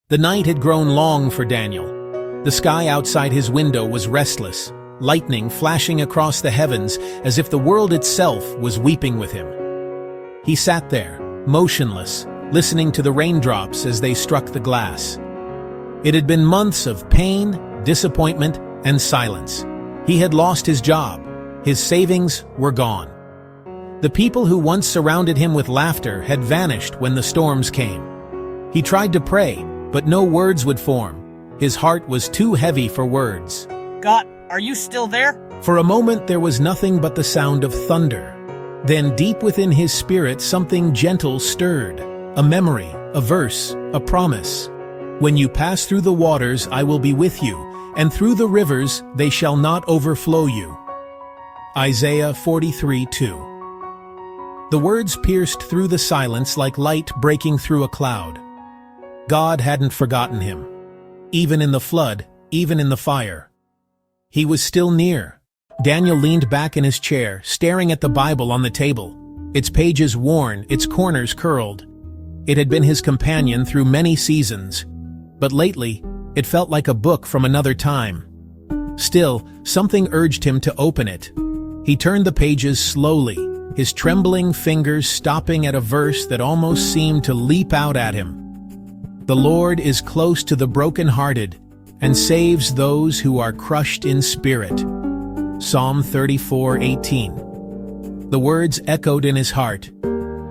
The night had grown long for Daniel. The sky outside his window was restless, lightning flashing across the heavens as if the world itself was weeping with him. He sat there, motionless, listening to the raindrops as they struck the glass. It had been months of pain, disappointment, and silence. He had lost his job. His savings were gone. The people who once surrounded him with laughter had vanished when the storms came. He tried to pray, but no words would form. His heart was too heavy for words. God, are you still there? For a moment there was nothing but the sound of thunder. Then deep within his spirit something gentle stirred. A memory, a verse, a promise. When you pass through the waters, I will be with you, and through the rivers they shall not overflow you. Isaiah 43:2. The words pierced through the silence like light breaking through a cloud. God hadn't forgotten him. Even in the flood, even in the fire. He was still near. Daniel leaned back in his chair, staring at the Bible on the table, its pages worn, its corners curled. It had been his companion through many seasons, but lately, it felt like a book from another time. Still, something urged him to open it. He turned the pages slowly, his trembling fingers stopping at a verse that almost seemed to leap out at him. The Lord is close to the brokenhearted and saves those who are crushed in spirit. Psalm 34:18. The words echoed in his heart.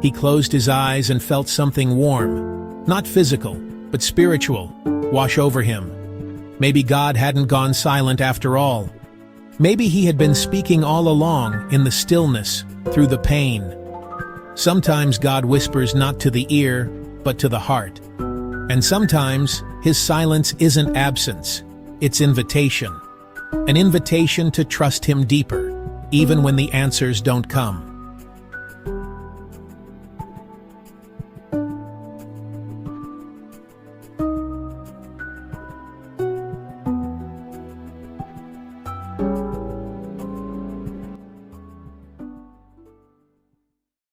He closed his eyes and felt something warm, not physical, but spiritual, wash over him. Maybe God hadn't gone silent after all. Maybe he had been speaking all along in the stillness, through the pain. Sometimes God whispers not to the ear, but to the heart. And sometimes his silence isn't absence, it's invitation. An invitation to trust him deeper, even when the answers don't come.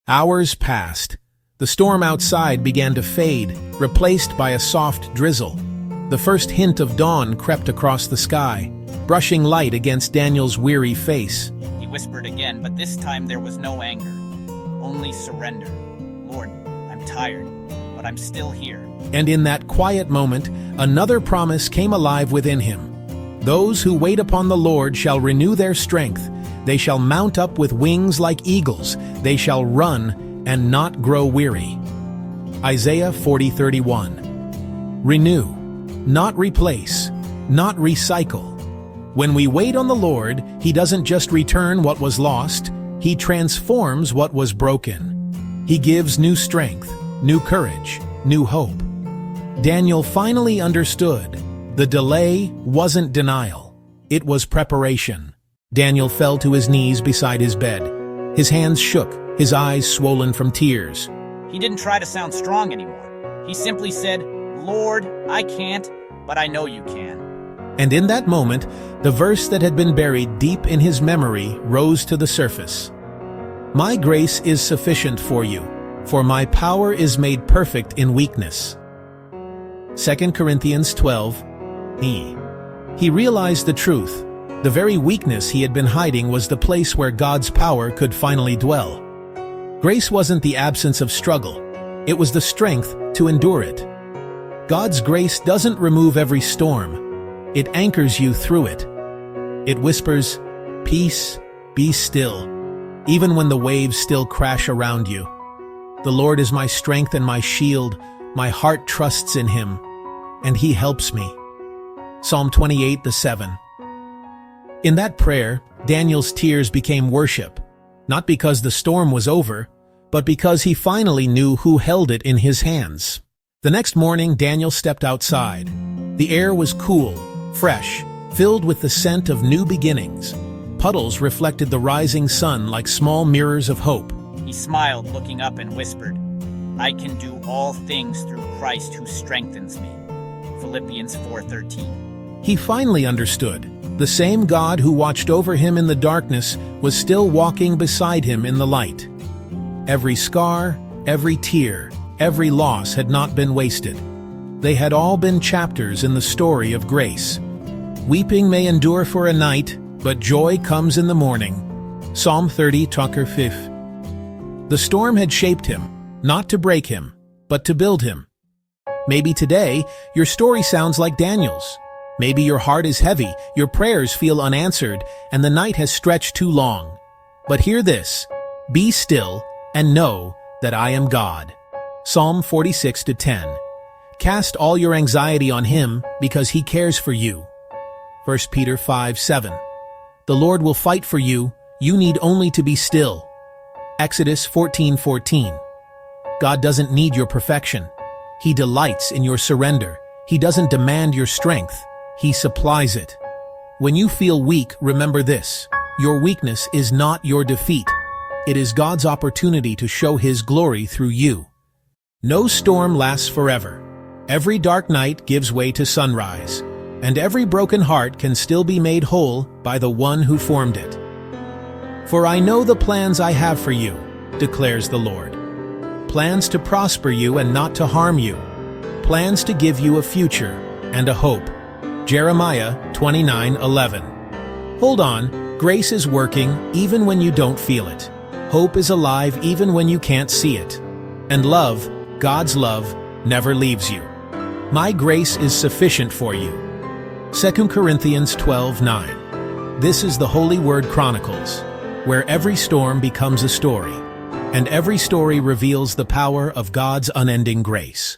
Hours passed. The storm outside began to fade, replaced by a soft drizzle. The first hint of dawn crept across the sky, brushing light against Daniel's weary face. He whispered again, but this time there was no anger, only surrender. Lord, I'm tired, but I'm still here. And in that quiet moment, another promise came alive within him. Those who wait upon the Lord shall renew their strength. They shall mount up with wings like eagles. They shall run and not grow weary. Isaiah 40:31. Renew, not replace, not recycle. When we wait on the Lord, He doesn't just return what was lost, He transforms what was broken. He gives new strength, new courage, new hope. Daniel finally understood. The delay wasn't denial. It was preparation. Daniel fell to his knees beside his bed. His hands shook, his eyes swollen from tears. He didn't try to sound strong anymore. He simply said, Lord, I can't, but I know you can. And in that moment, the verse that had been buried deep in his memory rose to the surface. My grace is sufficient for you, for my power is made perfect in weakness. 2 Corinthians 12. He realized the truth. The very weakness he had been hiding was the place where God's power could finally dwell. Grace wasn't the absence of struggle. It was the strength to endure it. God's grace doesn't remove every storm. It anchors you through it. It whispers, "Peace, be still," even when the waves still crash around you. The Lord is my strength and my shield. My heart trusts in Him, and He helps me. Psalm 28:7. In that prayer, Daniel's tears became worship, not because the storm was over, but because he finally knew who held it in his hands. The next morning, Daniel stepped outside. The air was cool, fresh, filled with the scent of new beginnings. Puddles reflected the rising sun like small mirrors of hope. He smiled, looking up, and whispered, I can do all things through Christ who strengthens me. Philippians 4:13. He finally understood. The same God who watched over him in the darkness was still walking beside him in the light. Every scar, every tear, every loss had not been wasted. They had all been chapters in the story of grace. Weeping may endure for a night, but joy comes in the morning. Psalm 30, Tucker 5. The storm had shaped him, not to break him, but to build him. Maybe today, your story sounds like Daniel's. Maybe your heart is heavy, your prayers feel unanswered, and the night has stretched too long. But hear this: be still and know that I am God. Psalm 46-10. Cast all your anxiety on Him because He cares for you. 1 Peter 5:7. The Lord will fight for you, you need only to be still. Exodus 14:14. God doesn't need your perfection. He delights in your surrender. He doesn't demand your strength. He supplies it. When you feel weak, remember this: your weakness is not your defeat. It is God's opportunity to show His glory through you. No storm lasts forever. Every dark night gives way to sunrise, and every broken heart can still be made whole by the one who formed it. For I know the plans I have for you, declares the Lord. Plans to prosper you and not to harm you. Plans to give you a future and a hope. Jeremiah 29:11. Hold on, grace is working even when you don't feel it. Hope is alive even when you can't see it. And love, God's love, never leaves you. My grace is sufficient for you. 2 Corinthians 12:9. This is the Holy Word Chronicles, where every storm becomes a story, and every story reveals the power of God's unending grace.